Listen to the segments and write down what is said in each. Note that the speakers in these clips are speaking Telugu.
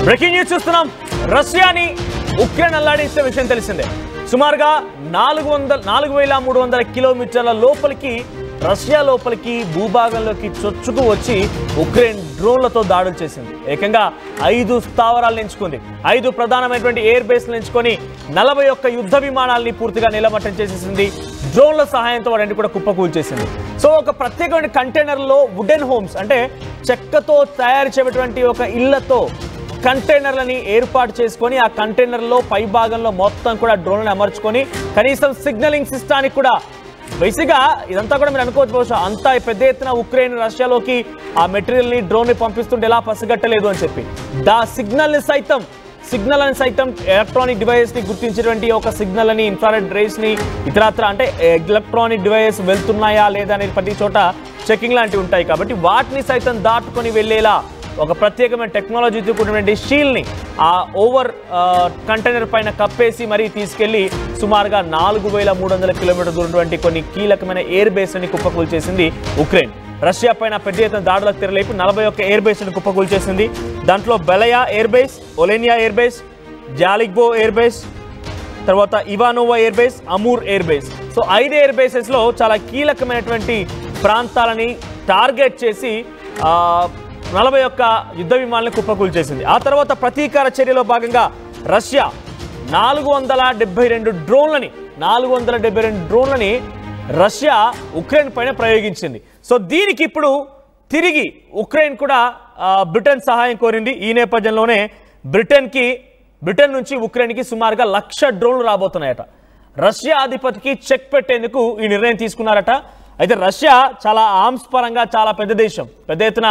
బ్రేకింగ్ న్యూస్ చూస్తున్నాం. రష్యాని ఉక్రెయిన్ అల్లాడించిన విషయం తెలిసిందే. సుమారుగా 4,300 కిలోమీటర్ల లోపలికి రష్యా లోపలికి భూభాగంలోకి చొచ్చుకు వచ్చి ఉక్రెయిన్ డ్రోన్లతో దాడులు చేసింది. ఏకంగా 5 స్థావరాలను ఎంచుకుంది. 5 ప్రధానమైనటువంటి ఎయిర్ బేస్లు ఎంచుకొని 41 యుద్ధ విమానాలని పూర్తిగా నిలమట్టం చేసేసింది. డ్రోన్ల సహాయంతో వాటిని కూడా కుప్పకూల్చేసింది. సో ఒక ప్రత్యేకమైన కంటైనర్లో వుడెన్ హోమ్స్ అంటే చెక్కతో తయారు చేయబడినటువంటి ఒక ఇళ్లతో కంటైనర్లని ఏర్పాటు చేసుకొని ఆ కంటైనర్లో పై భాగంలో మొత్తం కూడా డ్రోన్లను అమర్చుకొని కనీసం సిగ్నలింగ్ సిస్టానికి కూడా బేసిక్గా ఇదంతా కూడా మీరు అనుకోవచ్చు అంతా పెద్ద ఎత్తున ఉక్రెయిన్ రష్యాలోకి ఆ మెటీరియల్ని డ్రోన్ని పంపిస్తుంటే ఎలా పసిగట్టలేదు అని చెప్పి సిగ్నల్ అని సైతం ఎలక్ట్రానిక్ డివైస్ని గుర్తించేటువంటి ఒక సిగ్నల్ అని ఇన్ఫ్రారెడ్ రేస్ని ఇతరత్ర అంటే ఎలక్ట్రానిక్ డివైస్ వెళ్తున్నాయా లేదా అనేది ప్రతి చోట చెకింగ్ లాంటివి ఉంటాయి. కాబట్టి వాటిని సైతం దాటుకొని వెళ్ళేలా ఒక ప్రత్యేకమైన టెక్నాలజీతో కూడినటువంటి షీల్డ్ని ఆ ఓవర్ కంటైనర్ పైన కప్పేసి మరీ తీసుకెళ్లి సుమారుగా 4,300 కిలోమీటర్ల దూరం కొన్ని కీలకమైన ఎయిర్ బేస్ని కుప్పకూల్చేసింది ఉక్రెయిన్. రష్యా పైన పెద్ద ఎత్తున దాడులకు తెరలేపి 41 ఎయిర్ బేస్ని కుప్పకూల్చేసింది. దాంట్లో Belaya air base, Olenya air base, జాలిగ్బో ఎయిర్ బేస్, తర్వాత Ivanovo air base, Amur air base. So 5 air బేసెస్లో చాలా కీలకమైనటువంటి ప్రాంతాలని టార్గెట్ చేసి 41 యుద్ధ విమానాలను కుప్పకూల్చేసింది. ఆ తర్వాత ప్రతీకార చర్యలో భాగంగా రష్యా 472 డ్రోన్లని రష్యా ఉక్రెయిన్ పైన ప్రయోగించింది. సో దీనికి ఇప్పుడు తిరిగి ఉక్రెయిన్ కూడా బ్రిటన్ సహాయం కోరింది. ఈ నేపథ్యంలోనే బ్రిటన్ నుంచి ఉక్రెయిన్కి సుమారుగా 1,00,000 డ్రోన్లు రాబోతున్నాయట. రష్యా అధిపతికి చెక్ పెట్టేందుకు ఈ నిర్ణయం తీసుకున్నారట. అయితే రష్యా చాలా ఆర్మ్స్ పరంగా చాలా పెద్ద దేశం, పెద్ద ఎత్తున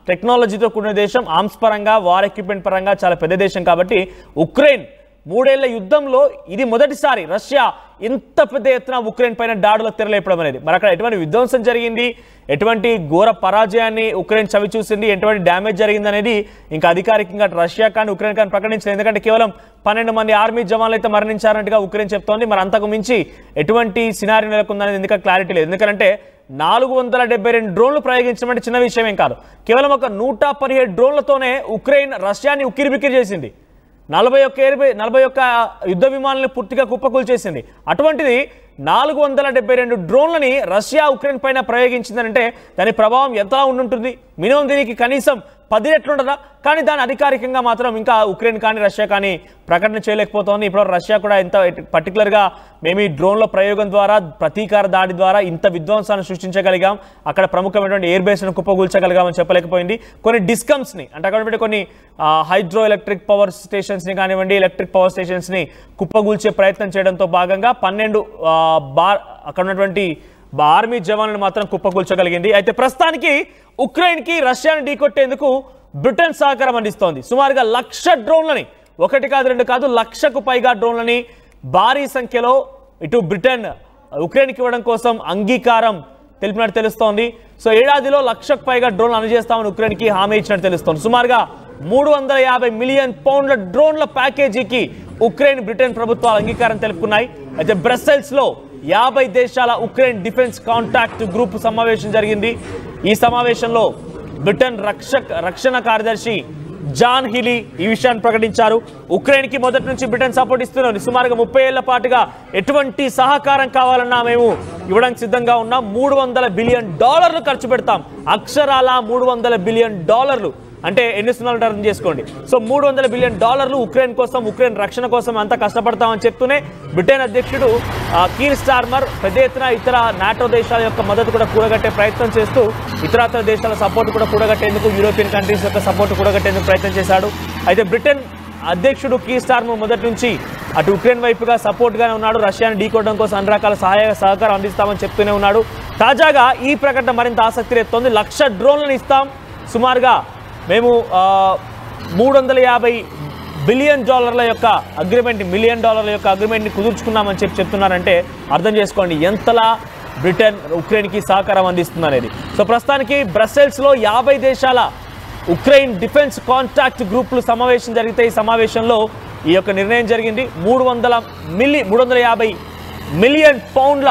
టెక్నాలజీతో కూడిన దేశం, ఆర్మ్స్ పరంగా వార్ ఎక్విప్మెంట్ పరంగా చాలా పెద్ద దేశం. కాబట్టి ఉక్రెయిన్ 3 ఏళ్ల యుద్ధంలో ఇది మొదటిసారి రష్యా ఇంత పెద్ద ఎత్తున ఉక్రెయిన్ పైన దాడులకు తెరలేపడం అనేది. మరి అక్కడ ఎటువంటి విధ్వంసం జరిగింది, ఎటువంటి ఘోర పరాజయాన్ని ఉక్రెయిన్ చవి చూసింది, ఎటువంటి డ్యామేజ్ జరిగింది అనేది ఇంకా అధికారికంగా రష్యా కానీ ఉక్రెయిన్ కానీ ప్రకటించలేదు. ఎందుకంటే కేవలం 12 మంది ఆర్మీ జవాన్లు అయితే మరణించారన్నట్టుగా ఉక్రెయిన్ చెప్తోంది. మరి అంతకు మించి ఎటువంటి సినారీ నెలకొందనేది ఎందుకంటే క్లారిటీ లేదు. ఎందుకంటే 472 డ్రోన్లు ప్రయోగించడం అంటే చిన్న విషయం ఏం కాదు. కేవలం ఒక 117 డ్రోన్లతోనే ఉక్రెయిన్ రష్యాని ఉక్కిరిబిక్కిరి చేసింది. 41 యుద్ధ విమానాలను పూర్తిగా కుప్పకూల్చేసింది. అటువంటిది 472 డ్రోన్లని రష్యా ఉక్రెయిన్ పైన ప్రయోగించిందంటే దాని ప్రభావం ఎంత ఉండుంటుంది? మినిమం దీనికి కనీసం 10 రెట్లు ఉండదా? కానీ దాని అధికారికంగా మాత్రం ఇంకా ఉక్రెయిన్ కానీ రష్యా కానీ ప్రకటన చేయలేకపోతుంది. ఇప్పుడు రష్యా కూడా ఎంత పర్టికులర్గా మేము ఈ డ్రోన్ల ప్రయోగం ద్వారా ప్రతీకార దాడి ద్వారా ఇంత విధ్వంసాన్ని సృష్టించగలిగాం, అక్కడ ప్రముఖమైనటువంటి ఎయిర్ బేస్ను కుప్పగూల్చగలిగామని చెప్పలేకపోయింది. కొన్ని డిస్కమ్స్ని అంటే అక్కడ కొన్ని హైడ్రో ఎలక్ట్రిక్ పవర్ స్టేషన్స్ని కానివ్వండి, ఎలక్ట్రిక్ పవర్ స్టేషన్స్ని కుప్పగూల్చే ప్రయత్నం చేయడంతో భాగంగా 12 అక్కడ ఉన్నటువంటి ఆర్మీ జవాన్లను మాత్రం కుప్పకూల్చగలిగింది. అయితే ప్రస్తుతానికి ఉక్రెయిన్కి రష్యాను ఢీకొట్టేందుకు బ్రిటన్ సహకారం అందిస్తోంది. సుమారుగా 1,00,000 డ్రోన్లని, 1 కాదు 2 కాదు 1,00,000కు పైగా డ్రోన్లని భారీ సంఖ్యలో ఇటు బ్రిటన్ ఉక్రెయిన్కి ఇవ్వడం కోసం అంగీకారం తెలిపినట్టు తెలుస్తోంది. సో ఏడాదిలో 1,00,000కు పైగా డ్రోన్లు అందజేస్తామని ఉక్రెయిన్కి హామీ ఇచ్చినట్టు తెలుస్తోంది. సుమారుగా 350 మిలియన్ పౌండ్ల డ్రోన్ల ప్యాకేజీకి ఉక్రెయిన్ బ్రిటన్ ప్రభుత్వాలు అంగీకారం తెలుపుకున్నాయి. అయితే బ్రస్సెల్స్లో 50 దేశాల ఉక్రెయిన్ డిఫెన్స్ కాంటాక్ట్ గ్రూప్ సమావేశం జరిగింది. ఈ సమావేశంలో బ్రిటన్ రక్షణ కార్యదర్శి జాన్ హిలీ ఈ విషయాన్ని ప్రకటించారు. ఉక్రెయిన్కి మొదటి నుంచి బ్రిటన్ సపోర్ట్ ఇస్తున్నది. సుమారుగా 30 ఏళ్ల పాటుగా ఎటువంటి సహకారం కావాలన్నా మేము ఇవ్వడానికి సిద్ధంగా ఉన్నాం. $300 బిలియన్ ఖర్చు పెడతాం. అక్షరాల $300 బిలియన్ అంటే ఎన్ని సున్నాలు అర్థం చేసుకోండి. సో $300 బిలియన్ ఉక్రెయిన్ కోసం, ఉక్రెయిన్ రక్షణ కోసం అంతా కష్టపడతామని చెప్తూనే బ్రిటన్ అధ్యక్షుడు కీర్ స్టార్మర్ పెద్ద ఎత్తున ఇతర నాటో దేశాల యొక్క మద్దతు కూడా కూడగట్టే ప్రయత్నం చేస్తూ ఇతర దేశాల సపోర్ట్ కూడా కూడగట్టేందుకు, యూరోపియన్ కంట్రీస్ యొక్క సపోర్ట్ కూడగట్టేందుకు ప్రయత్నం చేశాడు. అయితే బ్రిటన్ అధ్యక్షుడు కీర్ స్టార్మర్ మొదటి నుంచి అటు ఉక్రెయిన్ వైపుగా సపోర్ట్గానే ఉన్నాడు. రష్యాను ఢీకొట్టడం కోసం అన్ని రకాల సహకారం అందిస్తామని చెప్తూనే ఉన్నాడు. తాజాగా ఈ ప్రకటన మరింత ఆసక్తి రేపుతోంది. 1,00,000 డ్రోన్లను ఇస్తాం, సుమారుగా మేము $350 బిలియన్ యొక్క అగ్రిమెంట్, $1 మిలియన్ యొక్క అగ్రిమెంట్ని కుదుర్చుకున్నామని చెప్తున్నారంటే అర్థం చేసుకోండి ఎంతలా బ్రిటన్ ఉక్రెయిన్కి సహకారం అందిస్తుంది అనేది. సో ప్రస్తుతానికి బ్రస్సెల్స్లో 50 దేశాల ఉక్రెయిన్ డిఫెన్స్ కాంటాక్ట్ గ్రూపులు సమావేశం జరిగితే ఈ సమావేశంలో ఈ యొక్క నిర్ణయం జరిగింది. 350 మిలియన్ పౌండ్ల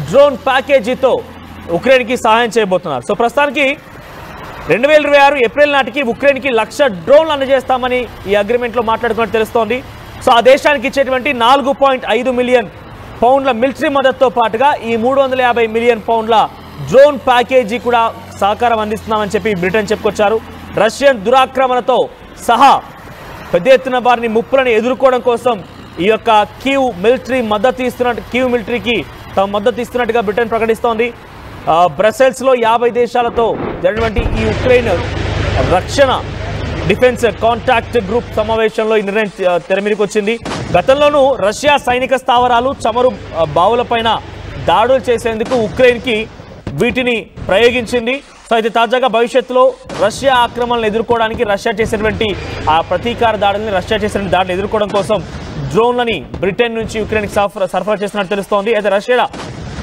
డ్రోన్ ప్యాకేజీతో ఉక్రెయిన్కి సహాయం చేయబోతున్నారు. సో ప్రస్తుతానికి 2026 ఏప్రిల్ నాటికి ఉక్రెయిన్కి 1,00,000 డ్రోన్లు అందజేస్తామని ఈ అగ్రిమెంట్లో మాట్లాడుకున్నట్టు తెలుస్తోంది. సో ఆ దేశానికి ఇచ్చేటువంటి 4.5 మిలియన్ పౌండ్ల మిలిటరీ మద్దతుతో పాటుగా ఈ 350 మిలియన్ పౌండ్ల డ్రోన్ ప్యాకేజీ కూడా సహకారం అందిస్తున్నామని చెప్పి బ్రిటన్ చెప్పుకొచ్చారు. రష్యన్ దురాక్రమణతో సహా పెద్ద ఎత్తున వారిని ముప్పులను ఎదుర్కోవడం కోసం ఈ యొక్క కీవ్ మిలిటరీకి తమ మద్దతు ఇస్తున్నట్టుగా బ్రిటన్ ప్రకటిస్తోంది. బ్రసెల్స్లో 50 దేశాలతో జరిగినటువంటి ఈ ఉక్రెయిన్ రక్షణ డిఫెన్స్ కాంటాక్ట్ గ్రూప్ సమావేశంలో ఈ నిర్ణయం తెర మీదకి వచ్చింది. గతంలోనూ రష్యా సైనిక స్థావరాలు చమురు బావులపైన దాడులు చేసేందుకు ఉక్రెయిన్కి వీటిని ప్రయోగించింది. సో అయితే తాజాగా భవిష్యత్తులో రష్యా ఆక్రమణలను ఎదుర్కోవడానికి రష్యా చేసినటువంటి ఆ ప్రతీకార దాడిని ఎదుర్కోవడం కోసం డ్రోన్లని బ్రిటన్ నుంచి ఉక్రెయిన్కి సరఫరా చేస్తున్నట్టు తెలుస్తోంది. అయితే రష్యా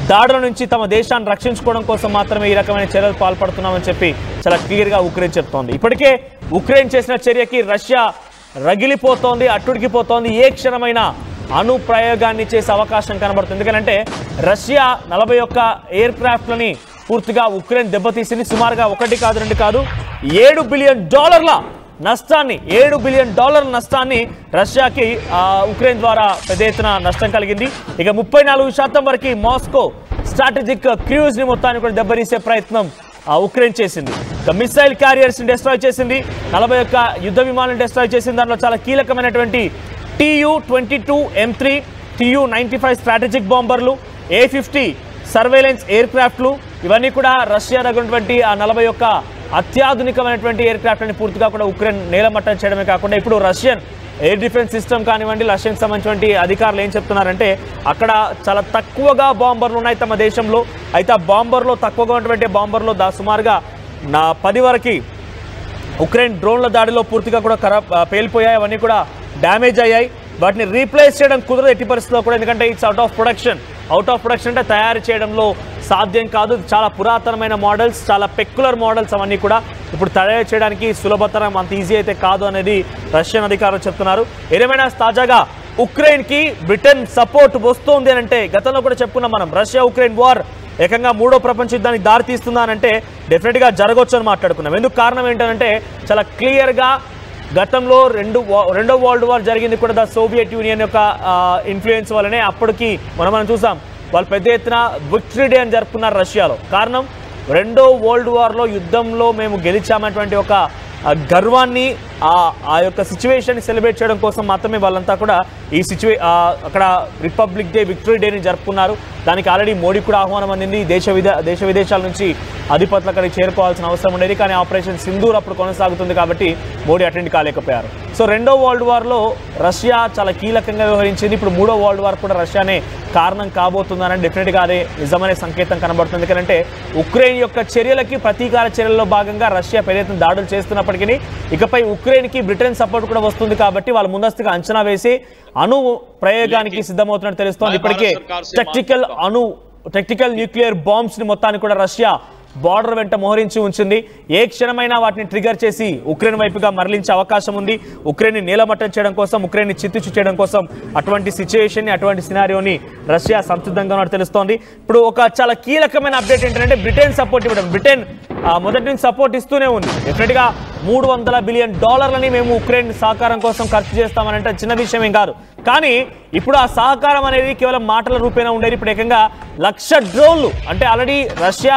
దాడుల నుంచి తమ దేశాన్ని రక్షించుకోవడం కోసం మాత్రమే ఈ రకమైన చర్యలు పాల్పడుతున్నామని చెప్పి చాలా క్లియర్గా ఉక్రెయిన్ చెప్తోంది. ఇప్పటికే ఉక్రెయిన్ చేసిన చర్యకి రష్యా రగిలిపోతోంది, అట్టుడికిపోతోంది. ఏ క్షణమైన అణు ప్రయోగాన్ని చేసే అవకాశం కనబడుతుంది. ఎందుకంటే రష్యా 41 ఎయిర్ క్రాఫ్ట్లని పూర్తిగా ఉక్రెయిన్ దెబ్బతీసింది. సుమారుగా 1 కాదు 2 కాదు $7 బిలియన్ నష్టాన్ని $7 బిలియన్ నష్టాన్ని రష్యాకి ఉక్రెయిన్ ద్వారా పెద్ద ఎత్తున నష్టం కలిగింది. ఇక 34% వరకు మాస్కో స్ట్రాటజిక్ క్రూజ్ ని మొత్తాన్ని కూడా దెబ్బతీసే ప్రయత్నం ఉక్రెయిన్ చేసింది. ఇక మిసైల్ క్యారియర్స్ ని డిస్ట్రాయ్ చేసింది, 41 యుద్ధ విమానాలను డిస్ట్రాయ్ చేసింది. దాంట్లో చాలా కీలకమైనటువంటి Tu-22 M3, Tu-95 స్ట్రాటజిక్ బాంబర్లు, A-50 సర్వేలెన్స్ ఎయిర్ క్రాఫ్ట్లు ఇవన్నీ కూడా రష్యా దగ్గర ఉన్నటువంటి ఆ 41 అత్యాధునికమైనటువంటి ఎయిర్ క్రాఫ్ట్ని పూర్తిగా కూడా ఉక్రెయిన్ నేలమట్టం చేయడమే కాకుండా ఇప్పుడు రష్యన్ ఎయిర్ డిఫెన్స్ సిస్టమ్ కానివ్వండి, రష్యాకి సంబంధించినటువంటి అధికారులు ఏం చెప్తున్నారంటే అక్కడ చాలా తక్కువగా బాంబర్లు ఉన్నాయి తమ దేశంలో. అయితే ఆ బాంబర్లో తక్కువగా ఉన్నటువంటి బాంబర్లో సుమారుగా 10 వరకు ఉక్రెయిన్ డ్రోన్ల దాడిలో పూర్తిగా కూడా పేలిపోయాయి, అవన్నీ కూడా డ్యామేజ్ అయ్యాయి. వాటిని రీప్లేస్ చేయడం కుదరదు ఎట్టి పరిస్థితుల్లో కూడా, ఎందుకంటే ఇట్స్ అవుట్ ఆఫ్ ప్రొడక్షన్ అంటే తయారు చేయడంలో సాధ్యం కాదు. చాలా పురాతనమైన మోడల్స్, చాలా పెక్యులర్ మోడల్స్ అవన్నీ కూడా ఇప్పుడు తయారు చేయడానికి సులభతరం అంత ఈజీ అయితే కాదు అనేది రష్యన్ అధికారులు చెప్తున్నారు. ఏదేమైనా తాజాగా ఉక్రెయిన్కి బ్రిటన్ సపోర్ట్ వస్తోంది అని అంటే గతంలో కూడా చెప్పుకున్నాం మనం, రష్యా ఉక్రెయిన్ వార్ ఏకంగా 3వ ప్రపంచ యుద్ధానికి దారి తీస్తుందనంటే డెఫినెట్గా జరగవచ్చు అని మాట్లాడుకున్నాం. ఎందుకు కారణం ఏంటంటే చాలా క్లియర్గా గతంలో రెండో వరల్డ్ వార్ జరిగింది కూడా సోవియట్ యూనియన్ యొక్క ఇన్ఫ్లుయెన్స్ వల్లనే. అప్పటికి మనం చూసాం వాళ్ళు పెద్ద ఎత్తున విక్టరీ డే అని జరుపుకున్నారు రష్యాలో. కారణం రెండో వరల్డ్ వార్లో యుద్ధంలో మేము గెలిచామనేటువంటి ఒక గర్వాన్ని ఆ యొక్క సిచ్యువేషన్ సెలబ్రేట్ చేయడం కోసం మాత్రమే వాళ్ళంతా కూడా ఈ అక్కడ రిపబ్లిక్ డే విక్టరీ డేని జరుపుకున్నారు. దానికి ఆల్రెడీ మోడీ కూడా ఆహ్వానం అందింది. దేశ విదేశాల నుంచి అధిపతులు అక్కడికి చేరుకోవాల్సిన అవసరం ఉండేది, కానీ ఆపరేషన్ సింధూర్ అప్పుడు కొనసాగుతుంది కాబట్టి మోడీ అటెండ్ కాలేకపోయారు. సో రెండో వరల్డ్ వార్లో రష్యా చాలా కీలకంగా వ్యవహరించింది. ఇప్పుడు 3వ వరల్డ్ వార్ కూడా రష్యానే కారణం కాబోతుందని డెఫినెట్గా అదే నిజమనే సంకేతం కనబడుతుంది. ఎందుకంటే ఉక్రెయిన్ యొక్క చర్యలకి ప్రతీకార చర్యల్లో భాగంగా రష్యా పెద్ద ఎత్తున దాడులు చేస్తున్నప్పటికీ ఇకపై ఉక్రెయిన్కి బ్రిటన్ సపోర్ట్ కూడా వస్తుంది కాబట్టి వాళ్ళు ముందస్తుగా అంచనా వేసి అణు ప్రయోగానికి సిద్ధమవుతున్నట్టు తెలుస్తోంది. ఇప్పటికే టెక్టికల్ న్యూక్లియర్ బాంబ్స్ ని మొత్తాన్ని కూడా రష్యా బార్డర్ వెంట మోహరించి ఉంచింది. ఏ క్షణమైనా వాటిని ట్రిగర్ చేసి ఉక్రెయిన్ వైపుగా మరలించే అవకాశం ఉంది. ఉక్రెయిన్ నేలమట్టం చేయడం కోసం, ఉక్రెయిన్ చిత్తు చేయడం కోసం అటువంటి సిచ్యుయేషన్ అటువంటి సినారియోని రష్యా సంసిద్ధంగా ఉన్నట్టు తెలుస్తోంది. ఇప్పుడు ఒక చాలా కీలకమైన అప్డేట్ ఏంటంటే బ్రిటన్ సపోర్ట్ ఇవ్వడం. బ్రిటన్ మొదటి నుంచి సపోర్ట్ ఇస్తూనే ఉంది. డెఫినెట్గా $300 బిలియన్ మేము ఉక్రెయిన్ సహకారం కోసం ఖర్చు చేస్తామనంటే చిన్న విషయం ఏం కాదు. కానీ ఇప్పుడు ఆ సహకారం అనేది కేవలం మాటల రూపేణా ఉండేది. ఇప్పుడు ఏకంగా 1,00,000 డ్రోన్లు, అంటే ఆల్రెడీ రష్యా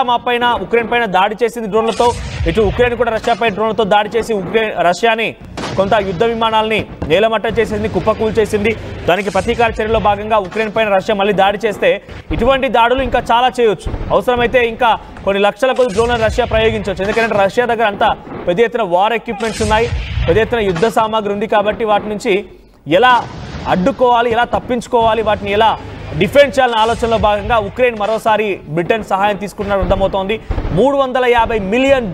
ఉక్రెయిన్ పైన దాడి చేసింది డ్రోన్లతో, ఇటు ఉక్రెయిన్ కూడా రష్యాపై డ్రోన్లతో దాడి చేసి రష్యాని కొంత యుద్ధ విమానాలని నేలమట్టం చేసింది, కుప్పకూలు చేసింది. దానికి ప్రతీకార చర్యలో భాగంగా ఉక్రెయిన్ పైన రష్యా మళ్ళీ దాడి చేస్తే ఇటువంటి దాడులు ఇంకా చాలా చేయొచ్చు. అవసరమైతే ఇంకా కొన్ని లక్షల కొద్ది డ్రోన్లను రష్యా ప్రయోగించవచ్చు. ఎందుకంటే రష్యా దగ్గర అంతా పెద్ద ఎత్తున వార్ ఎక్విప్మెంట్స్ ఉన్నాయి, పెద్ద ఎత్తున యుద్ధ సామాగ్రి ఉంది. కాబట్టి వాటి నుంచి ఎలా అడ్డుకోవాలి, ఎలా తప్పించుకోవాలి, వాటిని ఎలా డిఫెండ్ చేయాలనే ఆలోచనలో భాగంగా ఉక్రెయిన్ మరోసారి బ్రిటన్ సహాయం తీసుకున్నట్టు అర్థమవుతోంది. $350 మిలియన్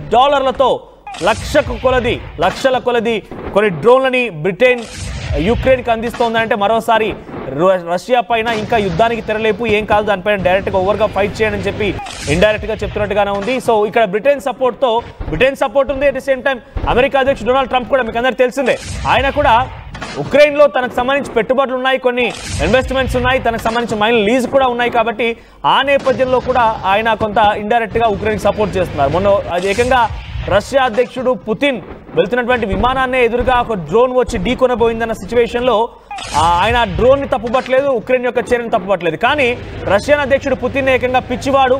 లక్షల కొలది కొన్ని డ్రోన్లని బ్రిటన్ యుక్రెయిన్కి అందిస్తోందంటే మరోసారి రష్యా పైన ఇంకా యుద్ధానికి తెరలేపు, ఏం కాదు దానిపైన డైరెక్ట్గా ఓవర్గా ఫైట్ చేయడం అని చెప్పి ఇండైరెక్ట్గా చెప్తున్నట్టుగానే ఉంది. సో ఇక్కడ బ్రిటన్ సపోర్ట్ ఉంది. At the same time America అధ్యక్షుడు డొనాల్డ్ ట్రంప్ కూడా మీకు అందరికీ తెలిసిందే, ఆయన కూడా ఉక్రెయిన్లో తనకు సంబంధించి పెట్టుబడులు ఉన్నాయి, కొన్ని ఇన్వెస్ట్మెంట్స్ ఉన్నాయి, తనకు సంబంధించి మైన్ లీజ్ కూడా ఉన్నాయి. కాబట్టి ఆ నేపథ్యంలో కూడా ఆయన కొంత ఇండైరెక్ట్గా ఉక్రెయిన్కి సపోర్ట్ చేస్తున్నారు. మొన్న అది ఏకంగా రష్యా అధ్యక్షుడు పుతిన్ వెళ్తున్నటువంటి విమానాన్నే ఎదురుగా ఒక డ్రోన్ వచ్చి ఢీకొనబోయిందన్న సిచ్యువేషన్లో ఆయన డ్రోన్ ని తప్పుపట్టలేదు, ఉక్రెయిన్ యొక్క చర్యను తప్పుపట్టలేదు. కానీ రష్యన్ అధ్యక్షుడు పుతిన్ ఏకంగా పిచ్చివాడు,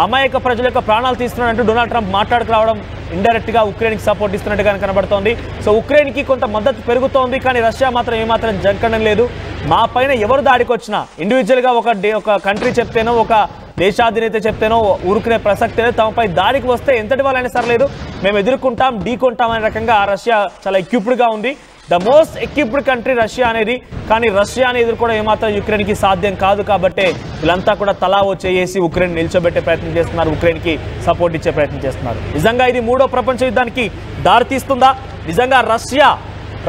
అమాయక ప్రజల యొక్క ప్రాణాలు తీస్తున్నట్టు డొనాల్డ్ ట్రంప్ మాట్లాడుకురావడం ఇండైరెక్ట్ గా ఉక్రెయిన్కి సపోర్ట్ ఇస్తున్నట్టుగా కనబడుతోంది. సో ఉక్రెయిన్కి కొంత మద్దతు పెరుగుతోంది, కానీ రష్యా మాత్రం ఏమాత్రం జంకడం లేదు. మా పైన ఎవరు దాడికి వచ్చినా ఇండివిజువల్గా ఒక కంట్రీ చెప్తేనో, ఒక దేశాధినేత చెప్తేనో ఊరుకునే ప్రసక్తి లేదు. తమపై దాడికి వస్తే ఎంతటి వాళ్ళైనా సరలేదు, మేము ఎదుర్కొంటాం, ఢీకొంటాం అనే రకంగా రష్యా చాలా ఎక్విప్డ్గా ఉంది. The most equipped country Russia అనేది. కానీ రష్యాని ఎదుర్కోవడం ఏమాత్రం యుక్రెయిన్కి సాధ్యం కాదు. కాబట్టి వీళ్ళంతా కూడా తలా చేసి ఉక్రెయిన్ నిల్చోబెట్టే ప్రయత్నం చేస్తున్నారు, ఉక్రెయిన్కి సపోర్ట్ ఇచ్చే ప్రయత్నం చేస్తున్నారు. నిజంగా ఇది మూడో ప్రపంచ యుద్ధానికి దారితీస్తుందా? నిజంగా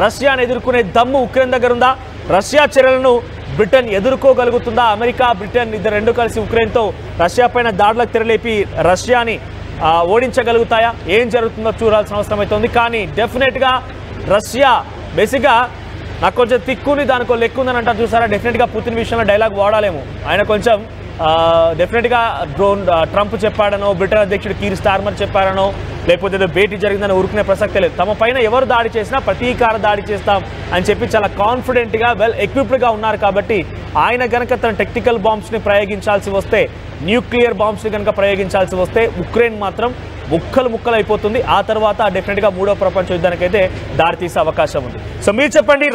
రష్యాని ఎదుర్కొనే దమ్ము ఉక్రెయిన్ దగ్గర ఉందా? రష్యా చర్యలను బ్రిటన్ ఎదుర్కోగలుగుతుందా? అమెరికా, బ్రిటన్ ఇద్దరు రెండు కలిసి ఉక్రెయిన్తో రష్యా పైన దాడులకు తెరలేపి రష్యాని ఓడించగలుగుతాయా? ఏం జరుగుతుందో చూడాల్సిన అవసరం అవుతుంది. కానీ డెఫినెట్గా రష్యా బేసిక్గా నాకు కొంచెం తిక్కుని దానికో లెక్కు ఉందని అంటారు చూసారా, డెఫినెట్గా పుతిన్ విషయంలో డైలాగ్ వాడాలేము. ఆయన కొంచెం డెఫినెట్గా ట్రంప్ చెప్పాడనో, బ్రిటన్ అధ్యక్షుడు కీర్ స్టార్మర్ చెప్పారనో, లేకపోతే ఏదో భేటీ జరిగిందని ఊరుకునే ప్రసక్తే లేదు. తమ పైన ఎవరు దాడి చేసినా ప్రతీకార దాడి చేస్తాం అని చెప్పి చాలా కాన్ఫిడెంట్గా వెల్ ఎక్విప్డ్గా ఉన్నారు. కాబట్టి ఆయన కనుక తన టెక్నికల్ బాంబ్స్ని ప్రయోగించాల్సి వస్తే, న్యూక్లియర్ బాంబ్స్ని కనుక ప్రయోగించాల్సి వస్తే ఉక్రెయిన్ మాత్రం ముక్కలు అయిపోతుంది. ఆ తర్వాత డెఫినెట్గా మూడో ప్రపంచ యుద్ధానికైతే దారితీసే అవకాశం ఉంది. సో మీరు చెప్పండి,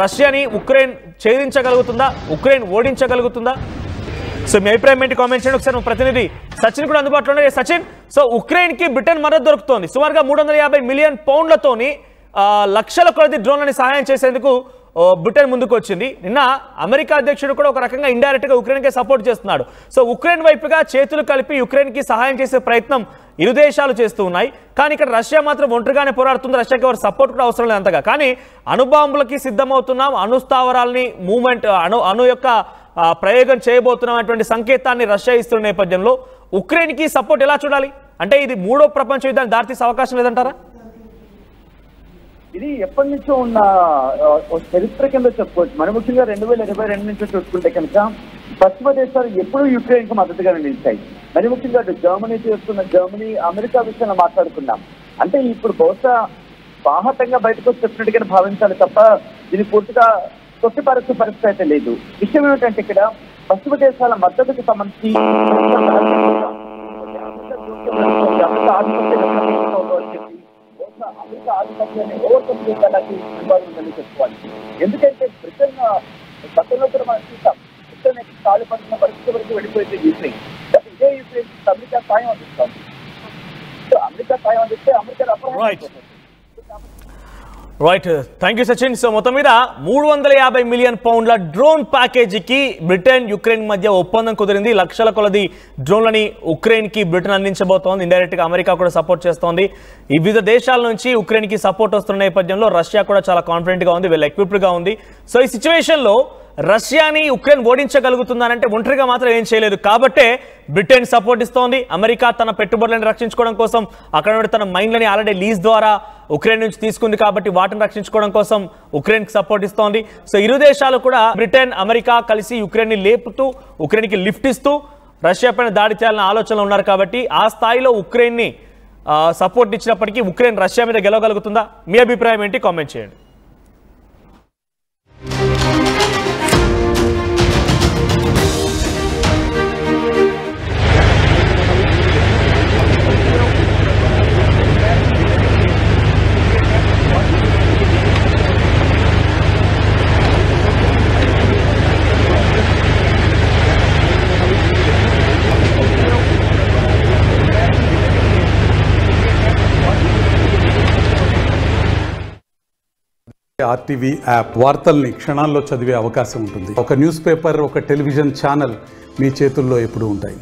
రష్యాని ఉక్రెయిన్ ఛేదించగలుగుతుందా? ఉక్రెయిన్ ఓడించగలుగుతుందా? సో మీ అభిప్రాయం ఏంటి కామెంట్ చేయండి. ఒకసారి ప్రతినిధి సచిన్ కూడా అందుబాటులో ఉన్నారు. సచిన్, సో ఉక్రెయిన్కి బ్రిటన్ మద్దతు దొరుకుతోంది. సుమారుగా 350 మిలియన్ పౌండ్లతోని లక్షల కొలది డ్రోన్లని సహాయం చేసేందుకు బ్రిటన్ ముందుకు వచ్చింది. నిన్న అమెరికా అధ్యక్షుడు కూడా ఒక రకంగా ఇండైరెక్ట్గా ఉక్రెయిన్కే సపోర్ట్ చేస్తున్నాడు. సో ఉక్రెయిన్ వైపుగా చేతులు కలిపి యుక్రెయిన్కి సహాయం చేసే ప్రయత్నం ఇరు దేశాలు చేస్తూ ఉన్నాయి. కానీ ఇక్కడ రష్యా మాత్రం ఒంటరిగానే పోరాడుతుంది. రష్యాకి ఎవరు సపోర్ట్ కూడా అవసరం లేదు అంతగా. కానీ అణుబాంబులకి సిద్ధమవుతున్నాం, అణుస్థావరాలని మూవ్మెంట్ అణు యొక్క ప్రయోగం చేయబోతున్నాం అటువంటి సంకేతాన్ని రష్యా ఇస్తున్న నేపథ్యంలో ఉక్రెయిన్కి సపోర్ట్ ఎలా చూడాలి? అంటే ఇది మూడో ప్రపంచ యుద్ధాన్ని దారితీసే అవకాశం లేదంటారా? ఇది ఎప్పటి నుంచో ఉన్న చరిత్ర కింద చెప్పుకోవచ్చు. మరి ముఖ్యంగా 2022 నుంచి చూసుకుంటే కనుక పశ్చిమ దేశాలు ఎప్పుడూ యుక్రెయిన్ కు మద్దతుగా నిలిచాయి. మరి ముఖ్యంగా జర్మనీ చేస్తున్న అమెరికా విషయంలో మాట్లాడుకున్నాం. అంటే ఇప్పుడు బహుశా బాహటంగా బయటకు వచ్చి చెప్పినట్టుగానే భావించాలి తప్ప దీన్ని పూర్తిగా తొట్టిపరచే పరిస్థితి అయితే లేదు. విషయం ఏమిటంటే ఇక్కడ పశ్చిమ దేశాల మద్దతుకు సంబంధించి అమెరికా ఆధిపత్యాన్ని ఓవర్కమ్ చేయడానికి ఉందని చెప్పుకోవాలి. ఎందుకంటే బ్రిటన్ గతంలో కూడా మనం చూసాం, బ్రిటన్ కాలు పడుతున్న పరిస్థితి వరకు వెళ్ళిపోయింది యుక్రెయిన్. ఇదే యుక్రెయిన్ అమెరికా సాయం అందిస్తాం. అమెరికా సాయం అందిస్తే అమెరికా అపరాధం. Right, thank you Sachin. So మొత్తం మీద 350 మిలియన్ పౌండ్ల డ్రోన్ ప్యాకేజీకి బ్రిటన్ యుక్రెయిన్ మధ్య ఒప్పందం కుదిరింది. లక్షల కొలది డ్రోన్లని ఉక్రెయిన్కి బ్రిటన్ అందించబోతోంది. ఇండైరెక్ట్గా అమెరికా కూడా సపోర్ట్ చేస్తోంది. ఈ వివిధ దేశాల నుంచి ఉక్రెయిన్కి సపోర్ట్ వస్తున్న నేపథ్యంలో రష్యా కూడా చాలా కాన్ఫిడెంట్గా ఉంది, వెల్ ఎక్విప్డ్గా ఉంది. సో ఈ సిచ్యువేషన్లో రష్యాని ఉక్రెయిన్ ఓడించగలుగుతుందనంటే ఒంటరిగా మాత్రం ఏం చేయలేదు. కాబట్టే బ్రిటన్ సపోర్ట్ ఇస్తోంది. అమెరికా తన పెట్టుబడులను రక్షించుకోవడం కోసం అక్కడ నుండి తన మైన్లని ఆల్రెడీ లీజ్ ద్వారా ఉక్రెయిన్ నుంచి తీసుకుంది. కాబట్టి వాటిని రక్షించుకోవడం కోసం ఉక్రెయిన్కి సపోర్ట్ ఇస్తోంది. సో ఇరు దేశాలు కూడా బ్రిటన్, అమెరికా కలిసి యుక్రెయిన్ని లేపుతూ ఉక్రెయిన్కి లిఫ్ట్ ఇస్తూ రష్యా పైన దాడి చేయాలన్న ఆలోచనలో ఉన్నారు. కాబట్టి ఆ స్థాయిలో ఉక్రెయిన్ని సపోర్ట్ ఇచ్చినప్పటికీ ఉక్రెయిన్ రష్యా మీద గెలవగలుగుతుందా? మీ అభిప్రాయం ఏంటి? కామెంట్ చేయండి. ఆర్టీవీ యాప్ వార్తల్ని క్షణాల్లో చదివే అవకాశం ఉంటుంది. ఒక న్యూస్ పేపర్, ఒక టెలివిజన్ ఛానల్ మీ చేతుల్లో ఎప్పుడూ ఉంటాయి.